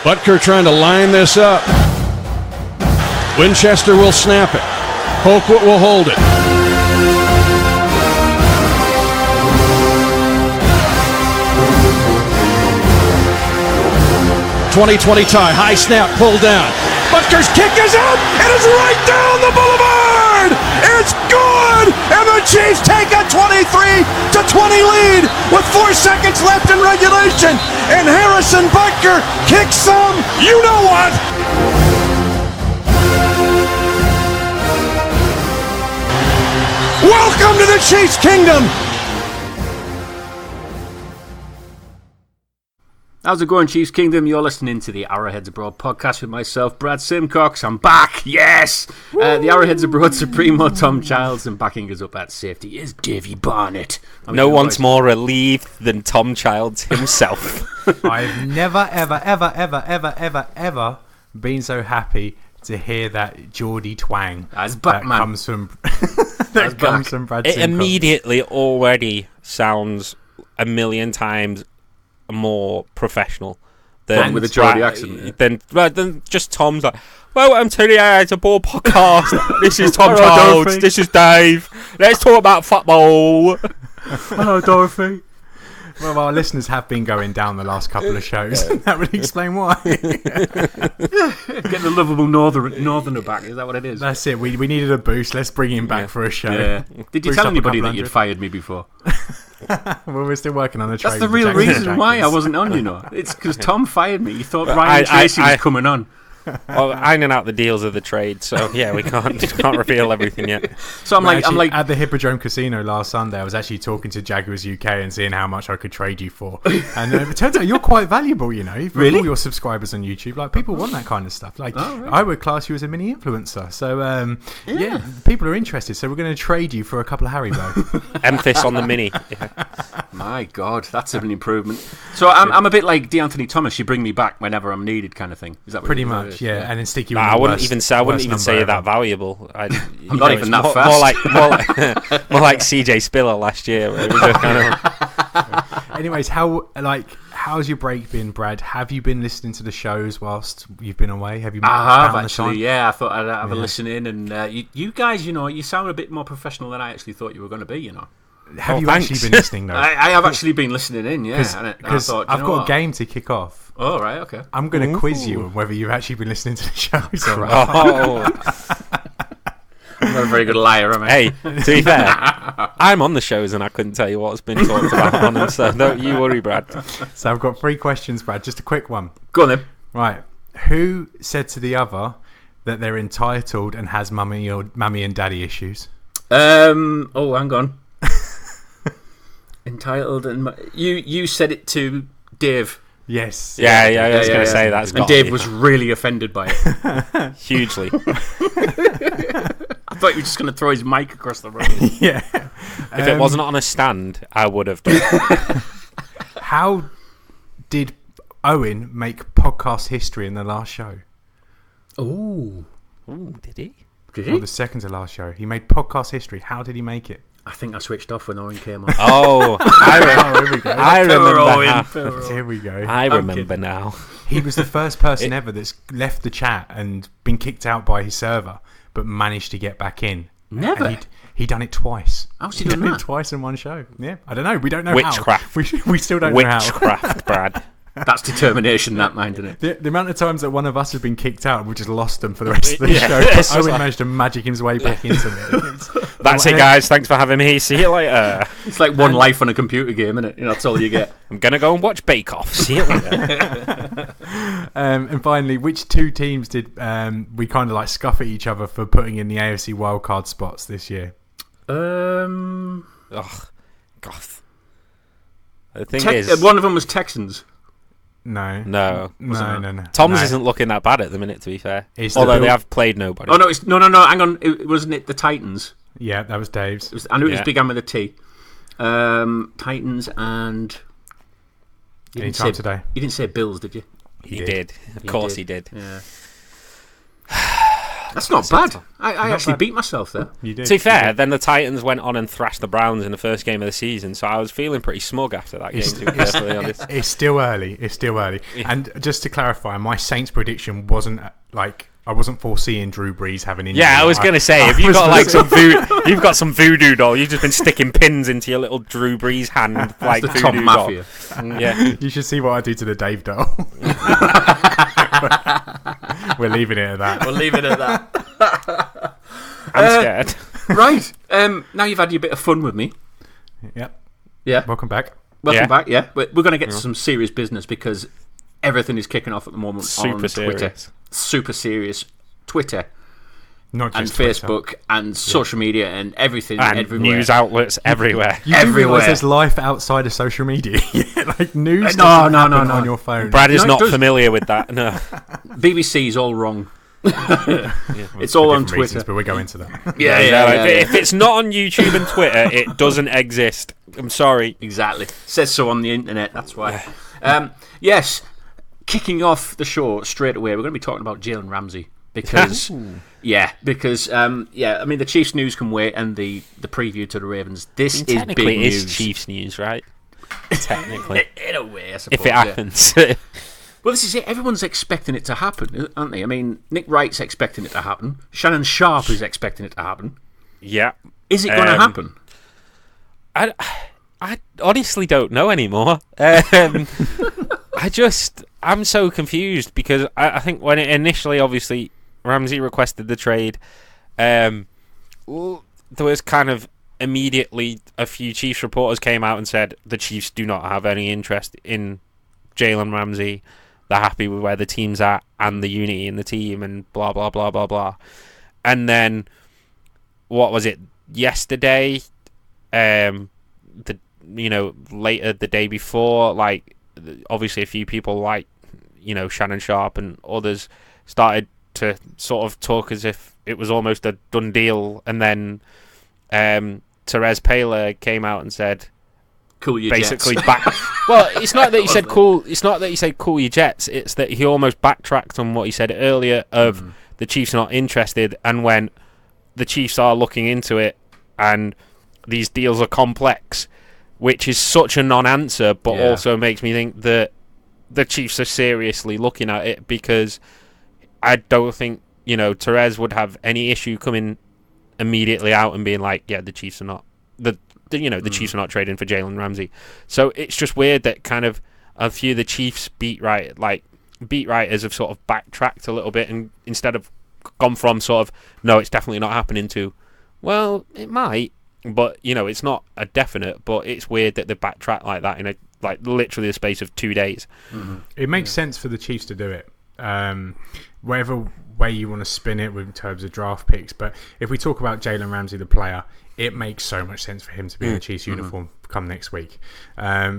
Butker trying to line this up. Winchester will snap it. Colquitt will hold it. 20-20 tie. High snap, pulled down. Butker's kick is out. It is right down the boulevard. It's good. And the Chiefs take a 23-20 lead with 4 seconds left in regulation. And Harrison Butker kicks some, you know what? Welcome to the Chiefs Kingdom. How's it going, Chiefs Kingdom? You're listening to the Arrowheads Abroad podcast with myself, Brad Simcox. I'm back, yes! The Arrowheads Abroad Supremo, Tom Childs, and backing us up at safety is Davey Barnett. No one's more relieved than Tom Childs himself. I've never, ever been so happy to hear that Geordie twang That's back, man. Comes from that comes from Brad It Simcox. immediately already sounds a million times more professional than with a Geordie accent. Then just Tom's like, welcome to the Arrowheads Abroad podcast. This is Tom Childs. This is Dave. Let's talk about football. Hello, Dorothy. Well, our listeners have been going down the last couple of shows. That would explain why. Get the lovable northerner back, is that what it is? That's it. We needed a boost. Let's bring him back for a show. Yeah. Did you Boost tell up a anybody couple that you'd hundred. fired me before? Well, we're still working on the trade. That's the with real Jackson reason why I Jackets. wasn't on, you know. It's because Tom fired me. You thought Ryan Tracy was coming on. Well, ironing out the deals of the trade, so yeah, we can't reveal everything yet. So I'm like at the Hippodrome Casino last Sunday, I was actually talking to Jaguars UK and seeing how much I could trade you for. And it turns out you're quite valuable, you know. Really? All your subscribers on YouTube, like people want that kind of stuff. Like really? I would class you as a mini influencer. So yeah, people are interested. So we're going to trade you for a couple of Haribo. Emphasis on the mini. Yeah. my God, that's an improvement. So I'm a bit like DeAnthony Thomas. You bring me back whenever I'm needed, kind of thing. Is that what Pretty it much, is? yeah. And then stick you. Nah, in I the wouldn't worst- even say worst you're number that ever. valuable. I'm not even that fast. More like CJ Spiller last year. Where it was just kind of... Anyways, how's your break been, Brad? Have you been listening to the shows whilst you've been away? Have you? I have found the actually. time? Yeah, I thought I'd have a listen in, and you guys, you know, you sound a bit more professional than I actually thought you were going to be. You know. Have you thanks. actually been listening though? I have actually been listening in, yeah. Because I've got a game to kick off. Oh, right, okay. I'm going to quiz you on whether you've actually been listening to the shows or not. Oh. I'm not a very good liar, am I? Hey, to be fair, I'm on the shows and I couldn't tell you what's been talked about on them, so don't you worry, Brad. So I've got 3 questions, Brad. Just a quick one. Go on then. Right. Who said to the other that they're entitled and has mummy and daddy issues? Oh, hang on. Entitled and you said it to Dave. Yes. Yeah, I was going to say that's and got Dave me. was really offended by it. Hugely. I thought you were just going to throw his mic across the room. Yeah. If it wasn't on a stand, I would have done. How did Owen make podcast history in the last show? Ooh, Did he? did Or he? the second to last show. He made podcast history. How did he make it? I think I switched off when Owen came on. Oh, Here we go. I remember Owen. now. Here we go. I remember now. He was the first person ever that's left the chat and been kicked out by his server, but managed to get back in. Never. And he'd done it twice. How's he He'd done done it that? twice in one show. Yeah, I don't know. We don't know Witchcraft. how. We still don't know how. Witchcraft, Brad. That's determination, that mind, isn't it? The amount of times that one of us has been kicked out, we just lost them for the rest of the Yeah, show. it's Owen just like- managed to magic his way back into it. That's it, guys. Thanks for having me. See you later. It's like one life on a computer game, isn't it? You know, that's all you get. I'm going to go and watch Bake Off. See you later. And finally, which 2 teams did we kind of like scuff at each other for putting in the AFC wildcard spots this year? Ugh. God. The thing is... one of them was Texans. No. No. No. Tom's No. isn't looking that bad at the minute, to be fair. It's the Although they Bill- have played nobody. Oh, no, no. Hang on. Wasn't it the Titans? Yeah, that was Dave's. I knew it was Yeah. began with a T. Titans and... You Anytime today. You didn't say Bills, did you? He did. Of course he did. Yeah. That's not bad. I actually beat myself there. You did. To be fair, then the Titans went on and thrashed the Browns in the first game of the season, so I was feeling pretty smug after that game, to be perfectly honest. It's still early. And just to clarify, my Saints prediction wasn't I wasn't foreseeing Drew Brees having injury. Yeah, I was going to say, if you've got you've got some voodoo doll, you've just been sticking pins into your little Drew Brees hand, like The voodoo Tom doll. Mafia. Yeah. You should see what I do to the Dave doll. We're leaving it at that. We'll leave it at that. I'm scared. Right. Now you've had your bit of fun with me. Yep. Yeah. Welcome back. Welcome back. Yeah. We're going to get to some serious business because everything is kicking off at the moment Super on Twitter. serious. Super serious. Twitter Not and just Twitter. Facebook and social media and everything And everywhere. news outlets everywhere. You do everywhere. realise there's life outside of social media. Like news No, doesn't no, happen no. on your phone. Brad is No, it not does. familiar with that. No. BBC's all wrong. It's For all on different Twitter. reasons, but we'll go into that. Yeah. If it's not on YouTube and Twitter, it doesn't exist. I'm sorry. Exactly. Says so on the internet, that's why. Yes, kicking off the show straight away, we're going to be talking about Jalen Ramsey. Because, I mean, the Chiefs news can wait, and the preview to the Ravens. This is big Technically, it news. is Chiefs news, right? Technically. In a way, I suppose. If it happens. Well, this is it. Everyone's expecting it to happen, aren't they? I mean, Nick Wright's expecting it to happen. Shannon Sharp is expecting it to happen. Yeah. Is it going to happen? I honestly don't know anymore. I'm so confused because I think when it initially, obviously, Ramsey requested the trade, there was kind of immediately a few Chiefs reporters came out and said the Chiefs do not have any interest in Jalen Ramsey. They're happy with where the team's at and the unity in the team and blah, blah, blah, blah, blah. And then, what was it, yesterday? Later the day before, like, obviously a few people like, Shannon Sharp and others started to sort of talk as if it was almost a done deal, and then Therese Paylor came out and said, Cool your basically jets. back. Well, it's not that he said cool. It's not that he said cool your jets. It's that he almost backtracked on what he said earlier of the Chiefs not interested, and when the Chiefs are looking into it, and these deals are complex, which is such a non-answer, but also makes me think that the Chiefs are seriously looking at it, because I don't think Therese would have any issue coming immediately out and being like, yeah, the Chiefs are not the Chiefs are not trading for Jalen Ramsey. So it's just weird that kind of a few of the Chiefs beat writers have sort of backtracked a little bit, and instead of gone from sort of no, it's definitely not happening to, well, it might, but it's not a definite. But it's weird that they backtrack like that in literally the space of 2 days. It makes sense for the Chiefs to do it. Whatever way you want to spin it in terms of draft picks, but if we talk about Jalen Ramsey, the player, it makes so much sense for him to be in a Chiefs uniform come next week,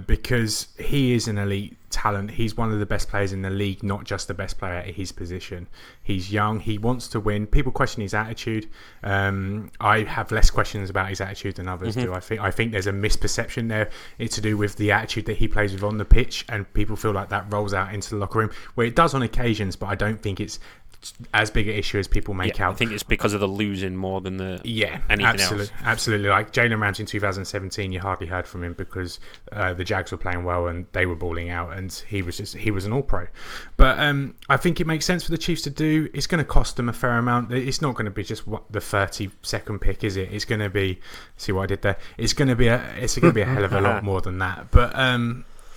because he is an elite talent. He's one of the best players in the league, not just the best player at his position. He's young. He wants to win. People question his attitude. I have less questions about his attitude than others do. I think there's a misperception there. It's to do with the attitude that he plays with on the pitch, and people feel like that rolls out into the locker room, where it does on occasions, but I don't think it's as big an issue as people make out. I think it's because of the losing more than the anything else. Absolutely. Like Jalen Ramsey in 2017, you hardly heard from him because the Jags were playing well and they were balling out, and he was an All-Pro. But I think it makes sense for the Chiefs to do. It's going to cost them a fair amount. It's not going to be just the 32nd pick, is it? It's going to be. See what I did there? It's going to be a hell of a lot more than that. But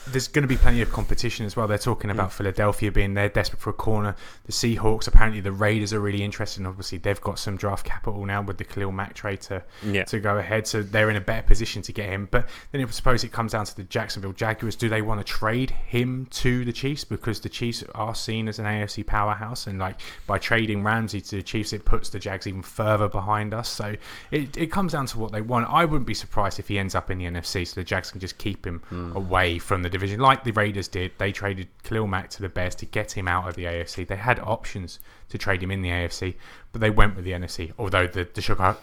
there's going to be plenty of competition as well. They're talking about Philadelphia being there, desperate for a corner. The Seahawks, apparently the Raiders are really interested. And obviously, they've got some draft capital now with the Khalil Mack trade to go ahead. So they're in a better position to get him. But then I suppose it comes down to the Jacksonville Jaguars. Do they want to trade him to the Chiefs? Because the Chiefs are seen as an AFC powerhouse. And by trading Ramsey to the Chiefs, it puts the Jags even further behind us. So it comes down to what they want. I wouldn't be surprised if he ends up in the NFC, so the Jags can just keep him away from the division, like the Raiders did. They traded Khalil Mack to the Bears to get him out of the AFC. They had options to trade him in the AFC, but they went with the NFC, although the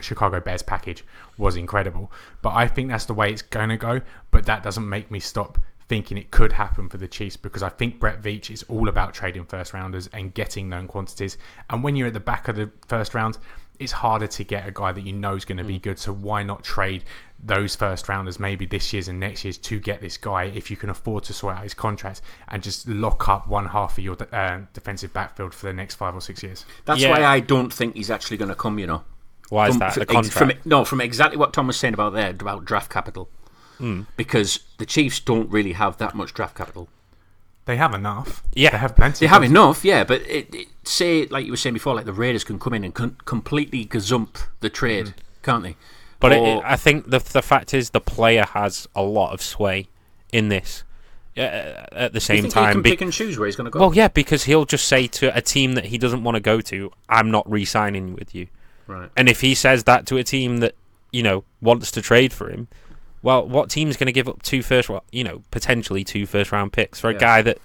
Chicago Bears package was incredible. But I think that's the way it's going to go, but that doesn't make me stop thinking it could happen for the Chiefs, because I think Brett Veach is all about trading first rounders and getting known quantities. And when you're at the back of the first round, it's harder to get a guy that you know is going to be good. So why not trade those first rounders, maybe this year's and next year's, to get this guy if you can afford to sort out his contract and just lock up one half of your defensive backfield for the next 5 or 6 years. That's why I don't think he's actually going to come, Why is that? The contract? From exactly what Tom was saying about there, about draft capital. Because the Chiefs don't really have that much draft capital. They have enough. Yeah. They have plenty. They have enough, yeah, but say, like you were saying before, like the Raiders can come in and completely gazump the trade, can't they? But I think the fact is the player has a lot of sway in this at the same time. He can pick and choose where he's going to go? Well, yeah, because he'll just say to a team that he doesn't want to go to, I'm not re-signing with you. Right. And if he says that to a team that, wants to trade for him, well, what team's going to give up potentially 2 first-round picks for a guy that,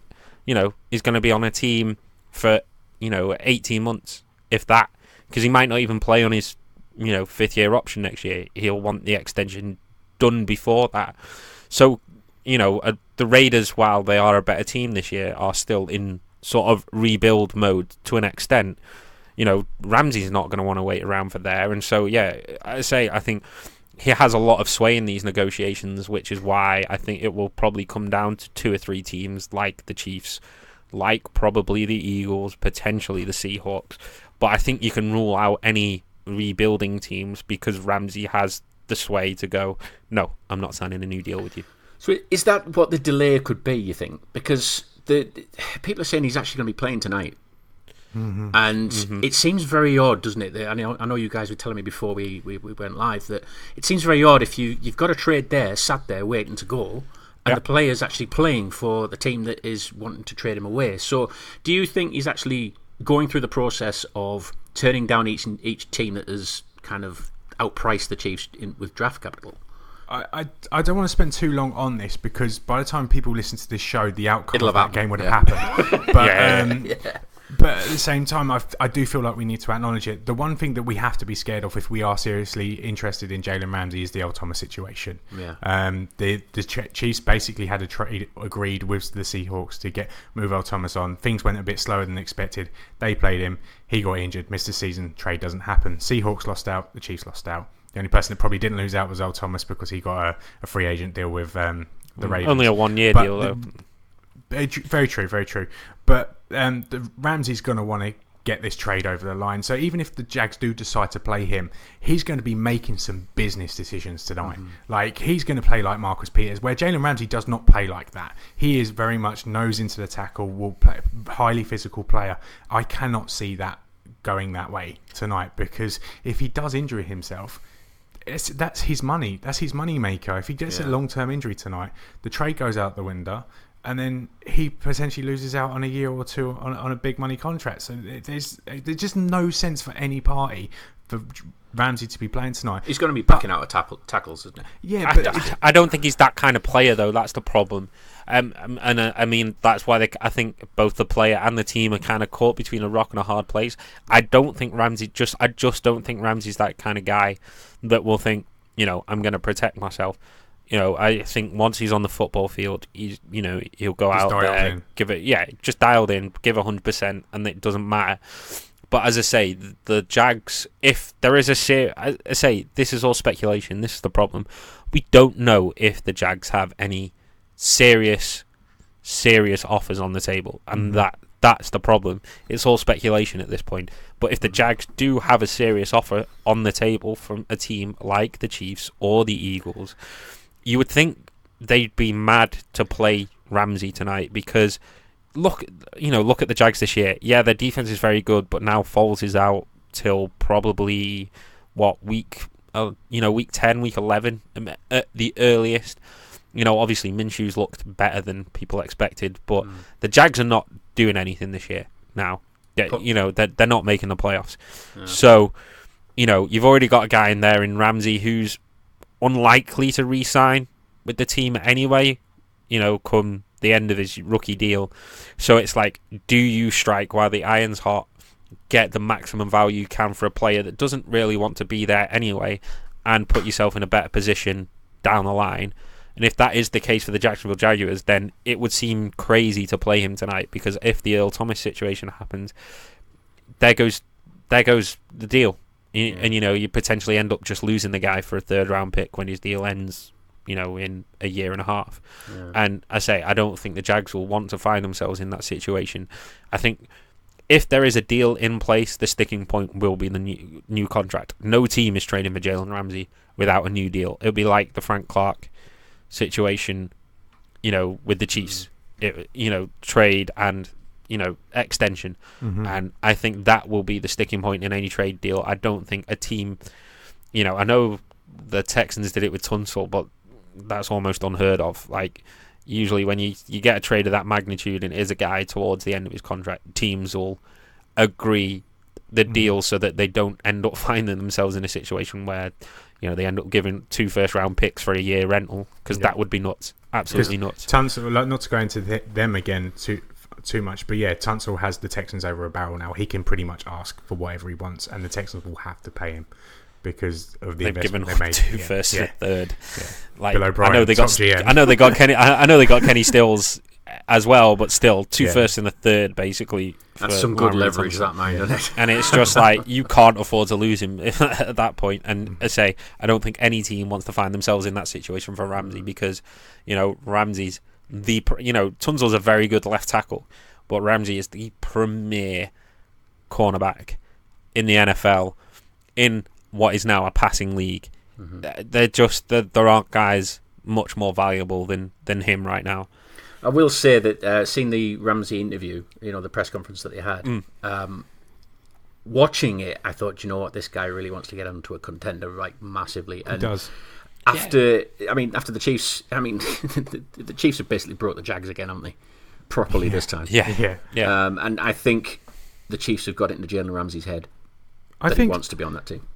is going to be on a team for, 18 months, if that? Because he might not even play on his, 5th-year option next year. He'll want the extension done before that. So, the Raiders, while they are a better team this year, are still in sort of rebuild mode to an extent. Ramsey's not going to want to wait around for there. And so, I think he has a lot of sway in these negotiations, which is why I think it will probably come down to 2 or 3 teams like the Chiefs, like probably the Eagles, potentially the Seahawks. But I think you can rule out any rebuilding teams because Ramsey has the sway to go, no, I'm not signing a new deal with you. So is that what the delay could be, you think? Because the people are saying he's actually going to be playing tonight. Mm-hmm. And it seems very odd, doesn't it? I know you guys were telling me before we went live that it seems very odd if you've got a trade there, sat there waiting to go, and the player's actually playing for the team that is wanting to trade him away. So do you think he's actually going through the process of turning down each team that has kind of outpriced the Chiefs with draft capital? I don't want to spend too long on this because by the time people listen to this show, the outcome of that game would have happened. But But at the same time, I do feel like we need to acknowledge it. The one thing that we have to be scared of if we are seriously interested in Jalen Ramsey is the Earl Thomas situation. Yeah. The Chiefs basically had a trade agreed with the Seahawks to move Earl Thomas on. Things went a bit slower than expected. They played him. He got injured, missed the season. Trade doesn't happen. Seahawks lost out. The Chiefs lost out. The only person that probably didn't lose out was Earl Thomas because he got a free agent deal with the Ravens. Only a 1-year deal, though. Very true, very true. But the Ramsey's going to want to get this trade over the line. So even if the Jags do decide to play him, he's going to be making some business decisions tonight. Like, he's going to play like Marcus Peters, where Jalen Ramsey does not play like that. He is very much nose into the tackle, will play, highly physical player. I cannot see that going that way tonight because if he does injure himself, that's his money. That's his money maker. If he gets a long-term injury tonight, the trade goes out the window. And then he potentially loses out on a year or two on a big money contract. So there's just no sense for any party for Ramsey to be playing tonight. He's going to be backing out of tackles, isn't he? Yeah, but I don't think he's that kind of player, though. That's the problem. And I mean, that's why I think both the player and the team are kind of caught between a rock and a hard place. I just don't think Ramsey's that kind of guy that will think, I'm going to protect myself. I think once he's on the football field, he'll go just out there, give it, just dialed in, give 100%, and it doesn't matter. But as I say, the Jags, if there is I say this is all speculation. This is the problem. We don't know if the Jags have any serious offers on the table, and that's the problem. It's all speculation at this point. But if the Jags do have a serious offer on the table from a team like the Chiefs or the Eagles, you would think they'd be mad to play Ramsey tonight because look at the Jags this year. Yeah, their defense is very good, but now Foles is out till probably week 10, week 11 at the earliest. Obviously Minshew's looked better than people expected, but the Jags are not doing anything this year. Now, they're not making the playoffs. Yeah. So, you've already got a guy in there in Ramsey who's unlikely to re-sign with the team anyway, come the end of his rookie deal. So it's like, do you strike while the iron's hot, get the maximum value you can for a player that doesn't really want to be there anyway, and put yourself in a better position down the line? And if that is the case for the Jacksonville Jaguars, then it would seem crazy to play him tonight, because if the Earl Thomas situation happens, there goes the deal. And, you potentially end up just losing the guy for a third-round pick when his deal ends, in a year and a half. Yeah. And I don't think the Jags will want to find themselves in that situation. I think if there is a deal in place, the sticking point will be the new contract. No team is trading for Jalen Ramsey without a new deal. It'll be like the Frank Clark situation, with the Chiefs. Trade and, extension. Mm-hmm. And I think that will be the sticking point in any trade deal. I don't think a team, I know the Texans did it with Tunsil, but that's almost unheard of. Like, usually when you get a trade of that magnitude and it is a guy towards the end of his contract, teams will agree the deal so that they don't end up finding themselves in a situation where they end up giving 2 first-round picks for a year rental, because that would be nuts. Absolutely nuts. Tunsil, not to go into them again too much, but yeah, Tunsil has the Texans over a barrel now. He can pretty much ask for whatever he wants, and the Texans will have to pay him because of the investment they made. 2 first and a third. Yeah. Like, Bill O'Brien, I know they got Kenny. I know they got Kenny Stills as well, but still 2 first and a third basically. That's some good leverage, that man, isn't it? And it's just like, you can't afford to lose him at that point. And I don't think any team wants to find themselves in that situation for Ramsey, because Ramsey's Tunsil's a very good left tackle, but Ramsey is the premier cornerback in the NFL in what is now a passing league. Mm-hmm. There aren't guys much more valuable than him right now. I will say that seeing the Ramsey interview, the press conference that they had, watching it, I thought, this guy really wants to get onto a contender, like, massively. And he does. After the Chiefs, the Chiefs have basically brought the Jags again, haven't they? Properly this time. Yeah. And I think the Chiefs have got it into Jalen Ramsey's head that he wants to be on that team.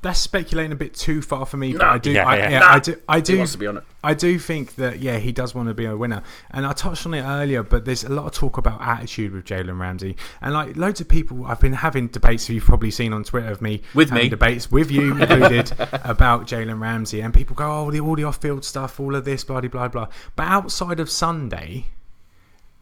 That's speculating a bit too far for me, but No. I do. He wants to be on it. I do think that he does want to be a winner, and I touched on it earlier. But there's a lot of talk about attitude with Jalen Ramsey, and like loads of people, I've been having debates. You've probably seen on Twitter of me having debates with you included about Jalen Ramsey, and people go, "Oh, all the off-field stuff, all of this, blah blah blah." But outside of Sunday,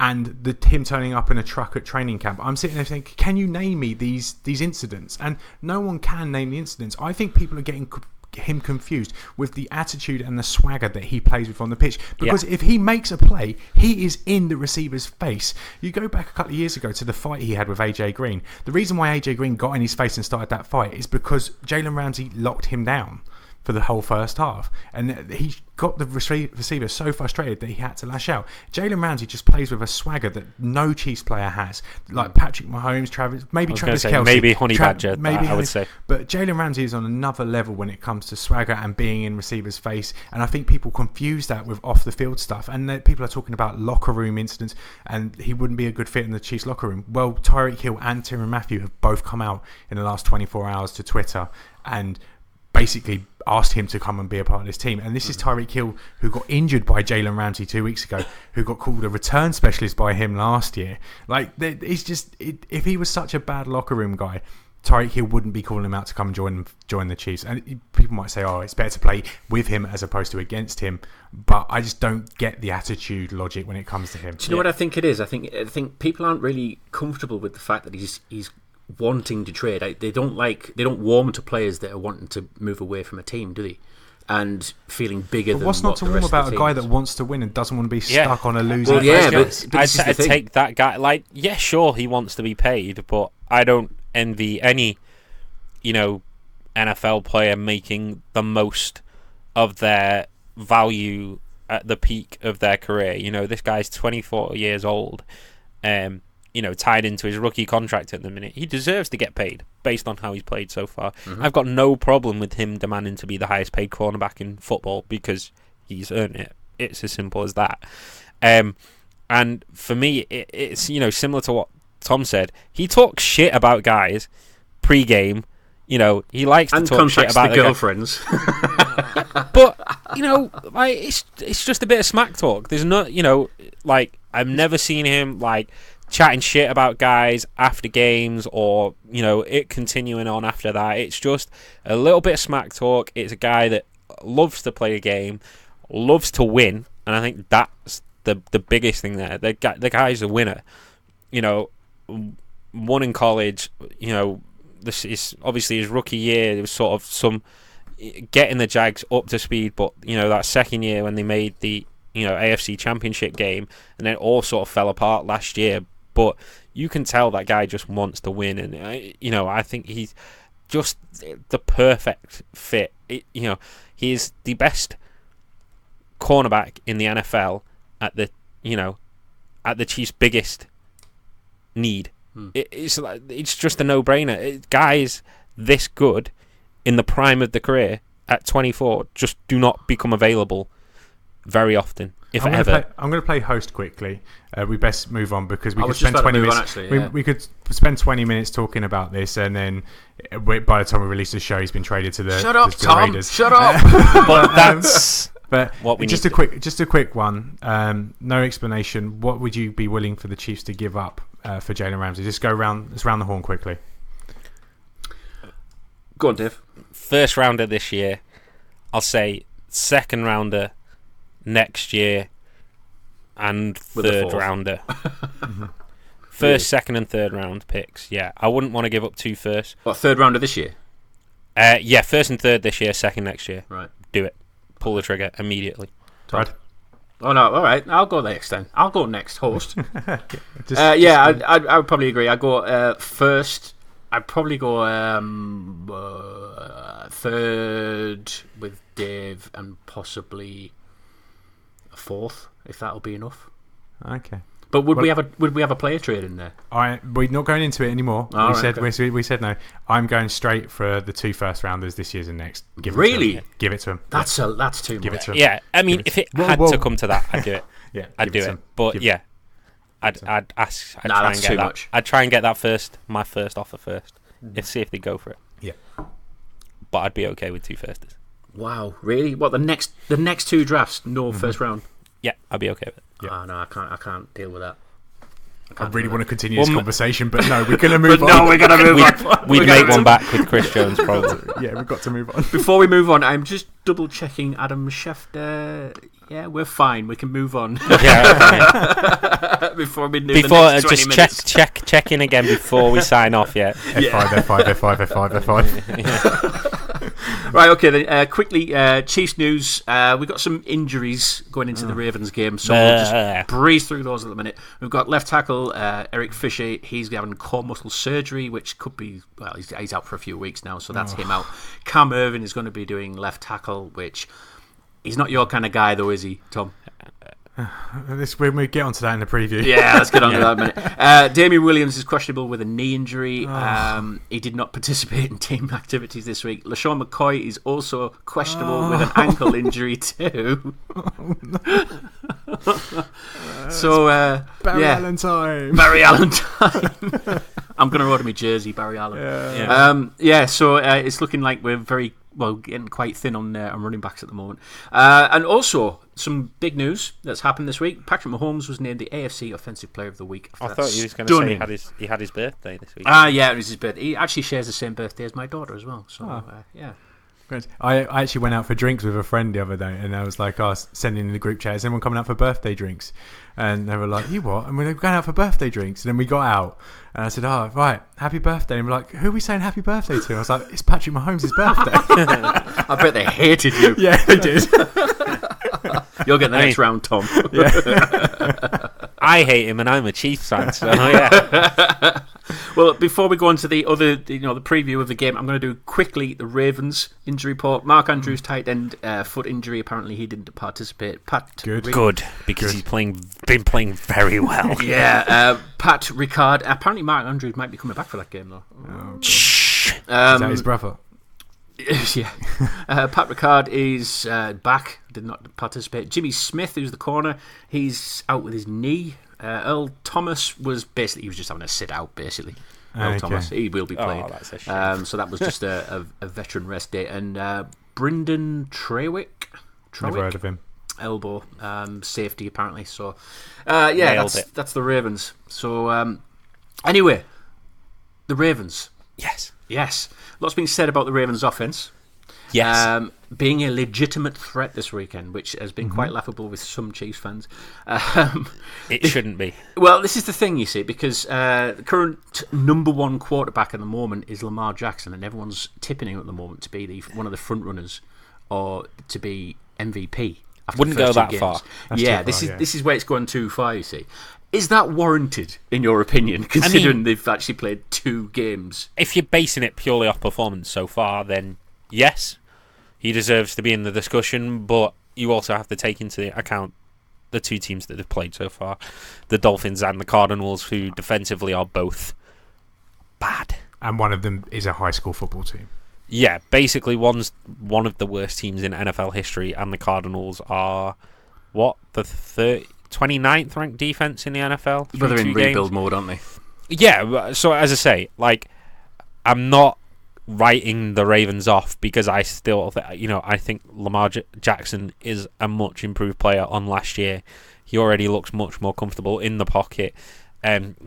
and him turning up in a truck at training camp, I'm sitting there thinking, can you name me these incidents? And no one can name the incidents. I think people are getting him confused with the attitude and the swagger that he plays with on the pitch. Because if he makes a play, he is in the receiver's face. You go back a couple of years ago to the fight he had with AJ Green. The reason why AJ Green got in his face and started that fight is because Jalen Ramsey locked him down for the whole first half, and he got the receiver so frustrated that he had to lash out. Jalen Ramsey just plays with a swagger that no Chiefs player has, like Patrick Mahomes, Travis Kelce, maybe Honey Badger, I would say. But Jalen Ramsey is on another level when it comes to swagger and being in receiver's face, and I think people confuse that with off the field stuff, and people are talking about locker room incidents, and he wouldn't be a good fit in the Chiefs locker room. Well, Tyreek Hill and Tyrann Mathieu have both come out in the last 24 hours to Twitter and basically asked him to come and be a part of this team. And this is Tyreek Hill, who got injured by Jalen Ramsey 2 weeks ago, who got called a return specialist by him last year. Like, it's just, if he was such a bad locker room guy, Tyreek Hill wouldn't be calling him out to come and join the Chiefs. And people might say, oh, it's better to play with him as opposed to against him. But I just don't get the attitude logic when it comes to him. Do you know what I think it is? I think people aren't really comfortable with the fact that he's wanting to trade. They don't warm to players that are wanting to move away from a team, do they? And feeling bigger than what's not to warm about a guy that wants to win and doesn't want to be stuck on a losing. Well, yeah, but I'd take that guy. Like, yeah, sure, he wants to be paid, but I don't envy any, NFL player making the most of their value at the peak of their career. This guy's 24 years old. Tied into his rookie contract at the minute. He deserves to get paid based on how he's played so far. Mm-hmm. I've got no problem with him demanding to be the highest paid cornerback in football because he's earned it. It's as simple as that. And for me, it's similar to what Tom said. He talks shit about guys pre-game. He likes to talk shit about the girlfriends. But it's just a bit of smack talk. There's no, I've never seen him chatting shit about guys after games or it continuing on after that. It's just a little bit of smack talk. It's a guy that loves to play a game, loves to win, and I think that's the biggest thing there. The guy's a winner. You know, won in college. You know, this is obviously his rookie year. There was sort of some getting the Jags up to speed, but you know, that second year when they made the AFC Championship game, and then it all sort of fell apart last year. But you can tell that guy just wants to win, and I think he's just the perfect fit. He's the best cornerback in the NFL at the Chiefs' biggest need. It's just a no-brainer. Guys this good in the prime of the career at 24 just do not become available very often, if ever. I'm going to play host quickly. We best move on because we could spend just 20 about to minutes. move on, actually, yeah. We could spend 20 minutes talking about this, and then by the time we release the show, he's been traded to the Shut up, to the Tom. Raiders. Shut up. But that's But what we just need a quick one. No explanation. What would you be willing for the Chiefs to give up for Jalen Ramsey? Just go round. Let's round the horn quickly. Go on, Dave. first rounder this year. I'll say second rounder next year and With the third fourth. rounder. First, second, and third round picks. Yeah, I wouldn't want to give up two first. What, third rounder this year? Yeah, first and third this year, second next year. Right. Do it. Pull the trigger immediately. Brad? Oh no! All right, I'll go next then. I'll go next, host. I would probably agree. I go first. I'd probably go third with Dave, and possibly a fourth, if that'll be enough. Okay. But would we have a player trade in there? We're not going into it anymore. Oh, we said no. I'm going straight for the 2 first rounders this year's and next. Really? Give it to him. That's too much. Give it to him. Yeah, I mean, if it had to come to that, I'd do it. Yeah, I'd do it. But yeah, I'd ask. I'd Nah, try that's and get too that. much. I'd try and get that first. My first offer first. See if they go for it. Yeah. But I'd be okay with two firsters. Wow, really? What, the next 2 drafts? No first round. Yeah, I'd be okay with it. Yeah. Oh, no, I can't deal with that. I really want to continue this conversation, but no, we're going to move on. No, we're going to move on. We'd make one back with Chris Jones, probably. Yeah, we've got to move on. Before we move on, I'm just double checking Adam Schefter. Yeah, we're fine. We can move on. Yeah. Before we do Before the next 20 minutes. check in again before we sign off. Yeah. F5. Right, okay, then, quickly, Chiefs news. We've got some injuries going into the Ravens game, so we'll just breeze through those at the minute. We've got left tackle Eric Fisher. He's having core muscle surgery, which could be, well, he's out for a few weeks now, so that's him out. Cam Irvin is going to be doing left tackle, which he's not your kind of guy, though, is he, Tom? When we get onto that in the preview. Yeah, let's get on to that in a minute. Damian Williams is questionable with a knee injury. He did not participate in team activities this week. LaShawn McCoy is also questionable with an ankle injury too. So, Barry Allen time. Barry Allen time. I'm going to order my jersey, Barry Allen. So it's looking like we're getting quite thin on running backs at the moment. And also, some big news that's happened this week. Patrick Mahomes was named the AFC Offensive Player of the Week. I thought you was going to say he had his birthday this week. Yeah, it was his birthday. He actually shares the same birthday as my daughter as well. So, yeah. Great. I actually went out for drinks with a friend the other day, and I was like, sending in the group chat, is anyone coming out for birthday drinks? And they were like, you what? And we're going out for birthday drinks. And then we got out, and I said, oh, right, happy birthday. And we're like, who are we saying happy birthday to? I was like, it's Patrick Mahomes' birthday. I bet they hated you. Yeah, they did. You'll get the next round, Tom. Yeah. I hate him, and I'm a Chiefs fan, so yeah. Well, before we go on to the other, the preview of the game, I'm going to do quickly the Ravens injury report. Mark Andrews, tight end, foot injury. Apparently, he didn't participate. Good, because he's been playing very well. Yeah, Pat Ricard. Apparently, Mark Andrews might be coming back for that game, though. Shh. Is that his brother? Yeah. Pat Ricard is back, did not participate. Jimmy Smith, who's the corner, he's out with his knee. Earl Thomas was just having a sit out, basically. Earl Thomas, he will be playing. Oh, that's a shame. So that was just a veteran rest day. And Brendan Trewick, Never heard of him. elbow safety apparently. So that's the Ravens. So anyway, the Ravens. Yes. Lots been said about the Ravens offense. Yes. Being a legitimate threat this weekend, which has been quite laughable with some Chiefs fans. It shouldn't be. Well, this is the thing, you see, because the current number one quarterback at the moment is Lamar Jackson, and everyone's tipping him at the moment to be one of the front runners or to be MVP. Wouldn't go that far. This is where it's gone too far, you see. Is that warranted, in your opinion, considering they've actually played 2 games? If you're basing it purely off performance so far, then yes, he deserves to be in the discussion, but you also have to take into account the 2 teams that they've played so far, the Dolphins and the Cardinals, who defensively are both bad. And one of them is a high school football team. Yeah, basically one's one of the worst teams in NFL history, and the Cardinals are, the 29th ranked defense in the NFL? But they're in rebuild mode, aren't they? Yeah, so as I say, I'm not writing the Ravens off because I still, I think Lamar Jackson is a much improved player on last year. He already looks much more comfortable in the pocket.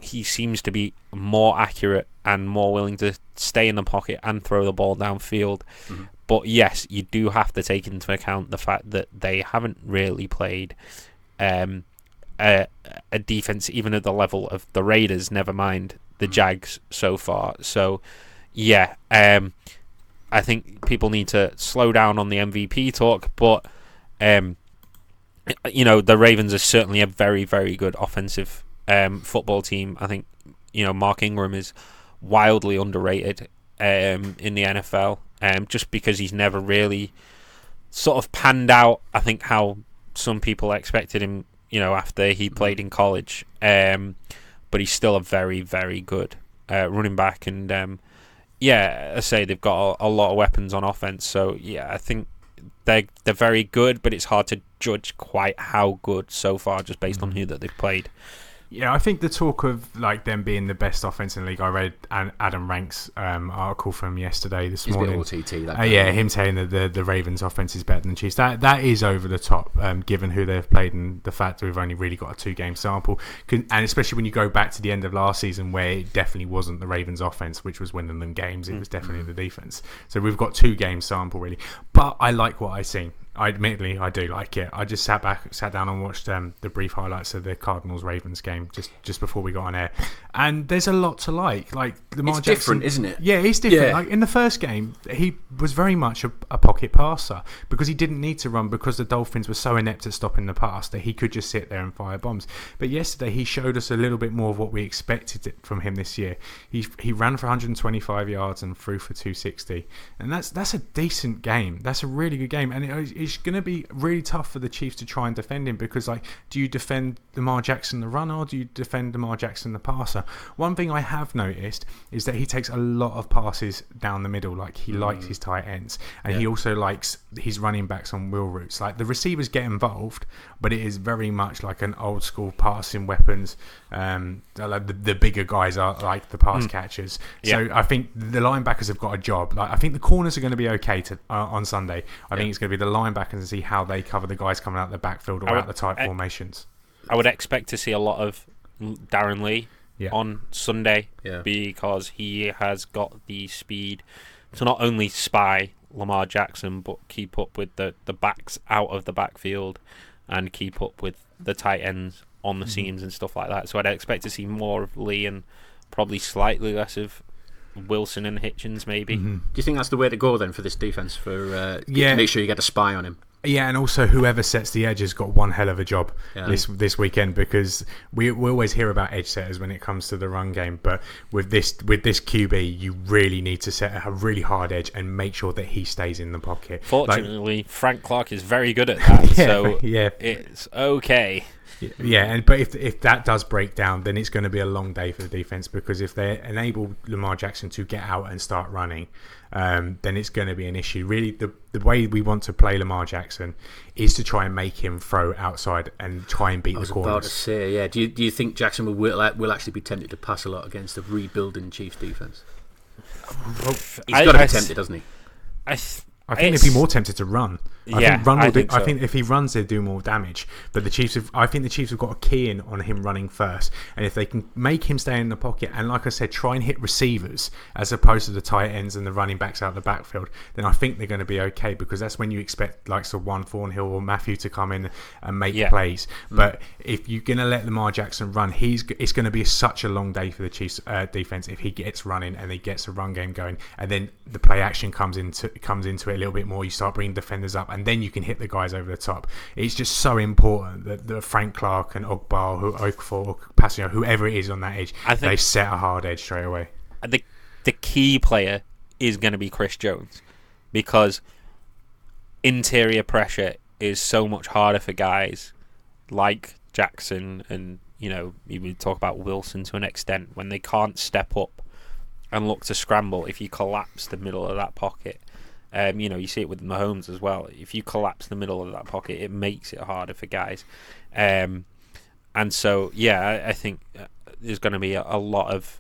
He seems to be more accurate and more willing to stay in the pocket and throw the ball downfield. Mm-hmm. But yes, you do have to take into account the fact that they haven't really played a defense even at the level of the Raiders, never mind the Jags so far. So yeah, I think people need to slow down on the MVP talk, but the Ravens are certainly a very, very good offensive football team. I think Mark Ingram is wildly underrated in the NFL, just because he's never really sort of panned out, I think, how some people expected him after he played in college, but he's still a very, very good running back, and I say they've got a lot of weapons on offense, so yeah, I think they're very good, but it's hard to judge quite how good so far just based on who that they've played. Yeah, I think the talk of them being the best offense in the league. I read Adam Rank's article from this morning. He's a bit OTT, that guy. Him saying that the Ravens' offense is better than the Chiefs. That is over the top, given who they've played and the fact that we've only really got a 2-game sample, and especially when you go back to the end of last season, where it definitely wasn't the Ravens' offense which was winning them games. It was definitely the defense. So we've got 2-game sample really, but I like what I've seen. I do like it. I just sat down and watched the brief highlights of the Cardinals-Ravens game just before we got on air, and there's a lot to like. Lamar it's Jackson, different, isn't it? Yeah, it's different. Yeah. In the first game, he was very much a pocket passer because he didn't need to run because the Dolphins were so inept at stopping the pass that he could just sit there and fire bombs. But yesterday, he showed us a little bit more of what we expected from him this year. He ran for 125 yards and threw for 260, and that's a decent game. That's a really good game, and it's going to be really tough for the Chiefs to try and defend him because, do you defend Lamar Jackson the runner or do you defend Lamar Jackson the passer? One thing I have noticed is that he takes a lot of passes down the middle. He likes his tight ends, and he also likes his running backs on wheel routes. The receivers get involved, but it is very much like an old school passing weapons. The bigger guys are like the pass catchers. So I think the linebackers have got a job. I think the corners are going to be okay on Sunday. I think it's going to be the linebackers and see how they cover the guys coming out the backfield or out the tight formations. I would expect to see a lot of Darren Lee on Sunday because he has got the speed to not only spy Lamar Jackson but keep up with the backs out of the backfield and keep up with the tight ends on the seams and stuff like that. So I'd expect to see more of Lee and probably slightly less of Wilson and Hitchens, maybe. Do you think that's the way to go then for this defense? To make sure you get a spy on him. Yeah, and also whoever sets the edge has got one hell of a job this weekend, because we always hear about edge setters when it comes to the run game, but with this QB, you really need to set a really hard edge and make sure that he stays in the pocket. Fortunately, Frank Clark is very good at that, it's okay. Yeah, but if that does break down, then it's going to be a long day for the defense, because if they enable Lamar Jackson to get out and start running, then it's going to be an issue. Really, the way we want to play Lamar Jackson is to try and make him throw outside and try and beat the corners. I was about to say, do you think Jackson will actually be tempted to pass a lot against the rebuilding Chiefs defense? He's got to be tempted, doesn't he? I think they'd be more tempted to run. I think if he runs, they do more damage. But I think the Chiefs have got a key in on him running first, and if they can make him stay in the pocket and, like I said, try and hit receivers as opposed to the tight ends and the running backs out of the backfield, then I think they're going to be okay, because that's when you expect like One Thornhill or Matthew to come in and make plays. But if you're going to let Lamar Jackson run, it's going to be such a long day for the Chiefs defense if he gets running and he gets a run game going, and then the play action comes into it a little bit more. You start bringing defenders up, and then you can hit the guys over the top. It's just so important that Frank Clark and Okafor, or Passio, whoever it is on that edge, they set a hard edge straight away. The key player is going to be Chris Jones, because interior pressure is so much harder for guys like Jackson, and you would talk about Wilson to an extent, when they can't step up and look to scramble. If you collapse the middle of that pocket, you see it with Mahomes as well. If you collapse the middle of that pocket, it makes it harder for guys. And so, I think there's going to be a lot of,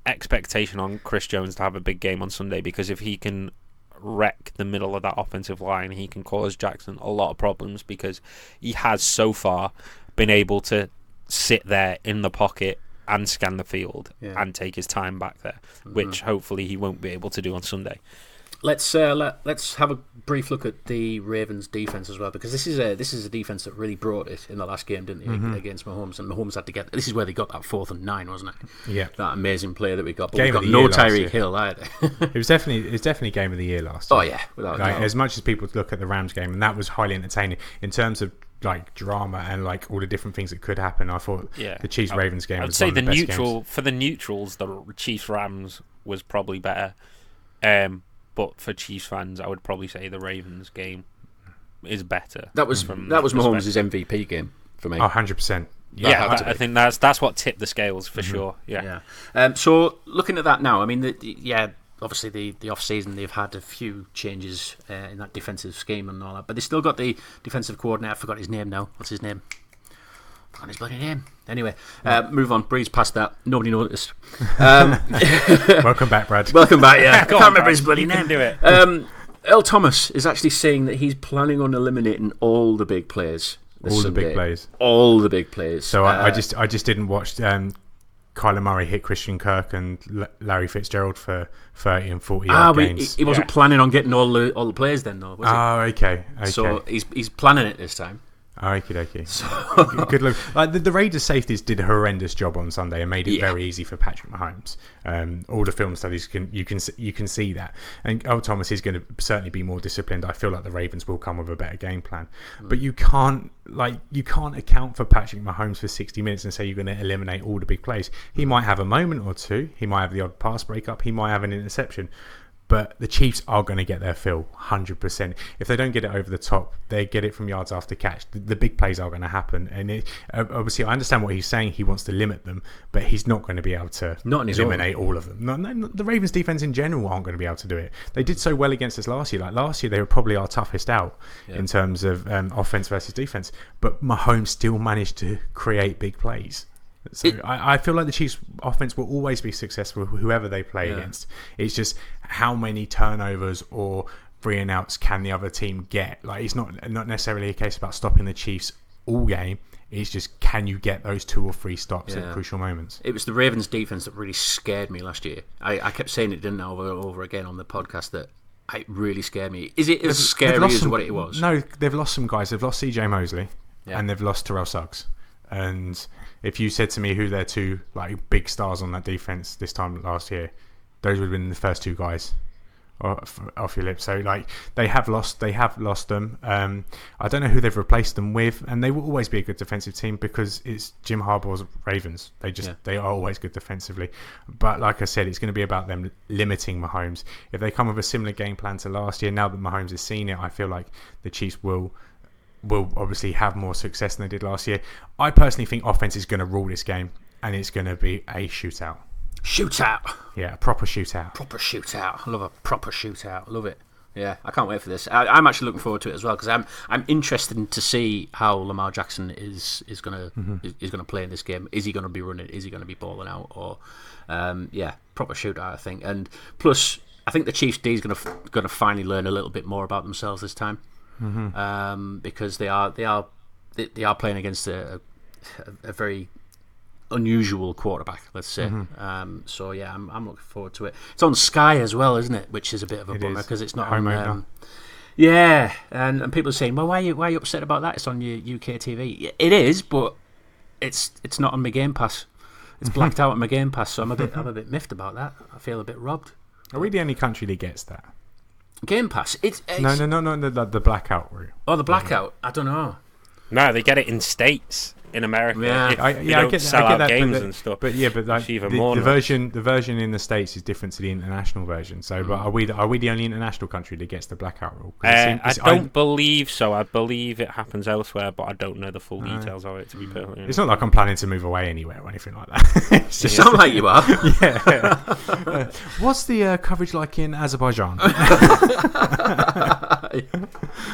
expectation on Chris Jones to have a big game on Sunday, because if he can wreck the middle of that offensive line, he can cause Jackson a lot of problems, because he has so far been able to sit there in the pocket and scan the field and take his time back there, which hopefully he won't be able to do on Sunday. Let's have a brief look at the Ravens defense as well, because this is a defense that really brought it in the last game, didn't they, against Mahomes, and Mahomes had to get. This is where they got that 4th and 9, wasn't it? Yeah, that amazing play that we got. But we got no Tyreek Hill either. It was definitely game of the year last year. Oh yeah, without doubt. As much as people look at the Rams game, and that was highly entertaining in terms of like drama and like all the different things that could happen. I thought the Chiefs Ravens game. I'd say the neutral games. For the neutrals, the Chiefs Rams was probably better. But for Chiefs fans, I would probably say the Ravens game is better. That was Mahomes' MVP game for me. 100%. Yeah, I think that's what tipped the scales for sure. Yeah. So looking at that now, I mean, obviously the off season they've had a few changes in that defensive scheme and all that, but they still got the defensive coordinator. I forgot his name now. What's his name? Forgot his bloody name. Anyway, move on. Breeze past that. Nobody noticed. Welcome back, Brad. Welcome back. Yeah, I can't remember his bloody name. Do it. Earl Thomas is actually saying that he's planning on eliminating all the big plays. All the big plays. So I just didn't watch Kyler Murray hit Christian Kirk and Larry Fitzgerald for 30 and 40 yard gains. He wasn't planning on getting all the plays then, though, was he? Oh, okay. So he's planning it this time. Okay. Good look. Like the Raiders safeties did a horrendous job on Sunday and made it very easy for Patrick Mahomes. All the film studies you can see that. And Earl Thomas is going to certainly be more disciplined. I feel like the Ravens will come with a better game plan. But you can't account for Patrick Mahomes for 60 minutes and say you're going to eliminate all the big plays. He might have a moment or two. He might have the odd pass breakup. He might have an interception. But the Chiefs are going to get their fill, 100%. If they don't get it over the top, they get it from yards after catch. The big plays are going to happen. And obviously, I understand what he's saying. He wants to limit them, but he's not going to be able to eliminate all of them. No, the Ravens defense in general aren't going to be able to do it. They did so well against us last year. Like last year, they were probably our toughest out in terms of offense versus defense. But Mahomes still managed to create big plays. So I feel like the Chiefs' offense will always be successful, whoever they play against. It's just how many turnovers or 3 and outs can the other team get? Like it's not necessarily a case about stopping the Chiefs all game. It's just can you get those 2 or 3 stops at crucial moments? It was the Ravens' defense that really scared me last year. I kept saying it, didn't I, over again on the podcast, that it really scared me. Is it as scary as what it was? No, they've lost some guys. They've lost CJ Mosley and they've lost Terrell Suggs. And if you said to me who their 2 like big stars on that defense this time last year, those would have been the first 2 guys off your lips. So like they have lost them. I don't know who they've replaced them with, and they will always be a good defensive team because it's Jim Harbaugh's Ravens. They are always good defensively. But like I said, it's going to be about them limiting Mahomes. If they come with a similar game plan to last year, now that Mahomes has seen it, I feel like the Chiefs will obviously have more success than they did last year. I personally think offense is going to rule this game, and it's going to be a shootout. Yeah, a proper shootout. I love a proper shootout. I love it. Yeah, I can't wait for this. I'm actually looking forward to it as well, because I'm interested to see how Lamar Jackson is going to play in this game. Is he going to be running? Is he going to be balling out? Or proper shootout, I think. And plus, I think the Chiefs D is going to finally learn a little bit more about themselves this time, because they are playing against a very unusual quarterback, let's say. So yeah, I'm looking forward to it. It's on Sky as well, isn't it? Which is a bit of a bummer because it's not on. Yeah, and people are saying, well, why are you upset about that? It's on your UK TV. It is, but it's not on my Game Pass. It's blacked out on my Game Pass, so I'm a bit miffed about that. I feel a bit robbed. Are we the only country that gets that? Game Pass? It's no, the blackout route. Oh, the blackout. I don't know. No, they get it in States, in America. Yeah, I get that, games and stuff. But yeah, but like, the version in the States is different to the international version. So, but are we the only international country that gets the blackout rule? I don't believe so. I believe it happens elsewhere, but I don't know the full details of it. To be perfectly honest, it's not like I'm planning to move away anywhere or anything like that. You sound like you are. Yeah. What's the coverage like in Azerbaijan?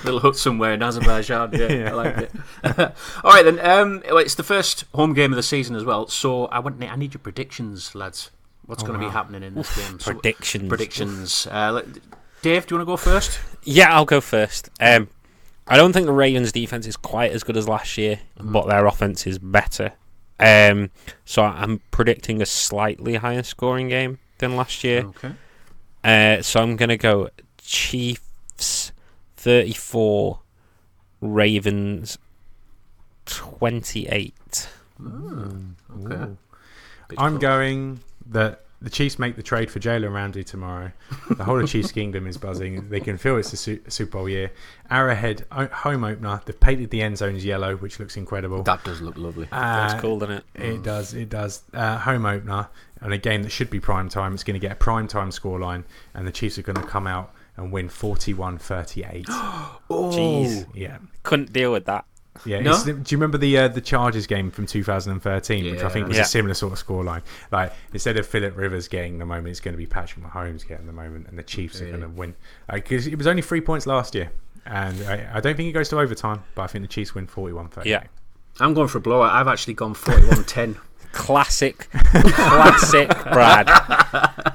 Little hut somewhere in Azerbaijan. Yeah, I like it. All right then. It's the first home game of the season as well, so I need your predictions, lads. What's going to be happening in this game? Predictions. Dave, do you want to go first? Yeah, I'll go first. I don't think the Ravens' defense is quite as good as last year, but their offense is better. So I'm predicting a slightly higher scoring game than last year. Okay. So I'm going to go Chiefs 34, Ravens 28. Okay. I'm going that the Chiefs make the trade for Jalen Ramsey tomorrow. The whole of Chiefs Kingdom is buzzing. They can feel it's a Super Bowl year. Arrowhead home opener. They've painted the end zones yellow, which looks incredible. That does look lovely. That's cool, doesn't it? It does. Home opener and a game that should be prime time. It's going to get a prime time scoreline, and the Chiefs are going to come out and win 41-38. Jeez. Yeah. Couldn't deal with that. Yeah, No? do you remember the Chargers game from 2013, which I think was a similar sort of scoreline? Like, instead of Phillip Rivers getting the moment, it's going to be Patrick Mahomes getting the moment, and the Chiefs are going to win. Because it was only 3 points last year, and I don't think it goes to overtime, but I think the Chiefs win 41-38. Yeah. I'm going for a blowout. I've actually gone 41-10. Classic Brad.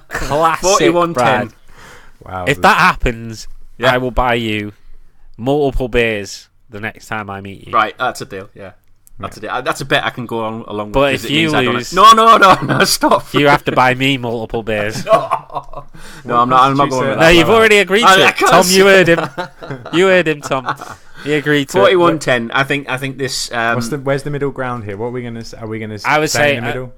Classic 41-10. Brad. Wow. If that happens, I will buy you multiple beers the next time I meet you. Right, that's a deal. Yeah, that's a deal. That's a bet I can go along with. But if you lose, no, stop. You have to buy me multiple beers. No, I'm not going with that. No, you've already agreed to it, Tom. You heard him. You heard him, Tom. He agreed to 41-10. I think this. Where's the middle ground here? What are we going to? Are we going to stay in the middle?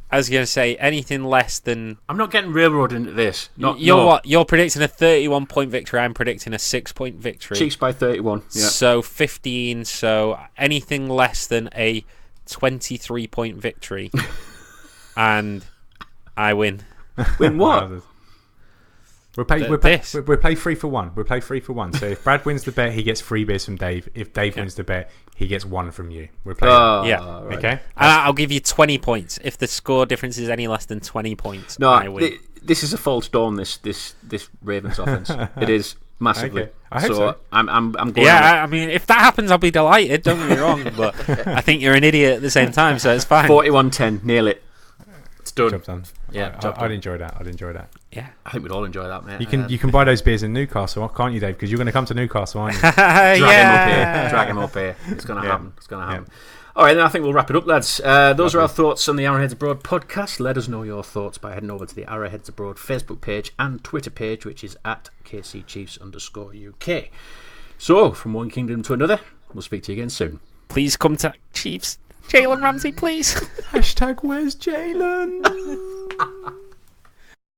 I was going to say anything less than. I'm not getting railroaded into this. What? You're predicting a 31-point victory. I'm predicting a 6-point victory. Chiefs by 31. Yeah. So 15. So anything less than a 23-point victory, and I win. Win what? We'll play 3 for 1. We'll play 3 for 1. So if Brad wins the bet, he gets 3 beers from Dave. If Dave wins the bet, he gets 1 from you. We'll play. Right. Okay. And I'll give you 20 points if the score difference is any less than 20 points. No, I win. This is a false dawn. This Ravens offense. It is massively. Okay. I hope so. I'm going. Yeah, I mean, if that happens, I'll be delighted. Don't get me wrong, but I think you're an idiot at the same time, so it's fine. 41-10. Nail it. It's done. Job done. Yeah, I'd enjoy that. Yeah, I think we'd all enjoy that, mate. You can buy those beers in Newcastle, can't you, Dave? Because you're going to come to Newcastle, aren't you? Drag him up here. It's going to happen. It's going to happen. Yeah. All right, then I think we'll wrap it up, lads. Those are our thoughts on the Arrowheads Abroad podcast. Let us know your thoughts by heading over to the Arrowheads Abroad Facebook page and Twitter page, which is at KCChiefs_UK. So, from one kingdom to another, we'll speak to you again soon. Please come to Chiefs. Jalen Ramsey, please. # where's Jalen?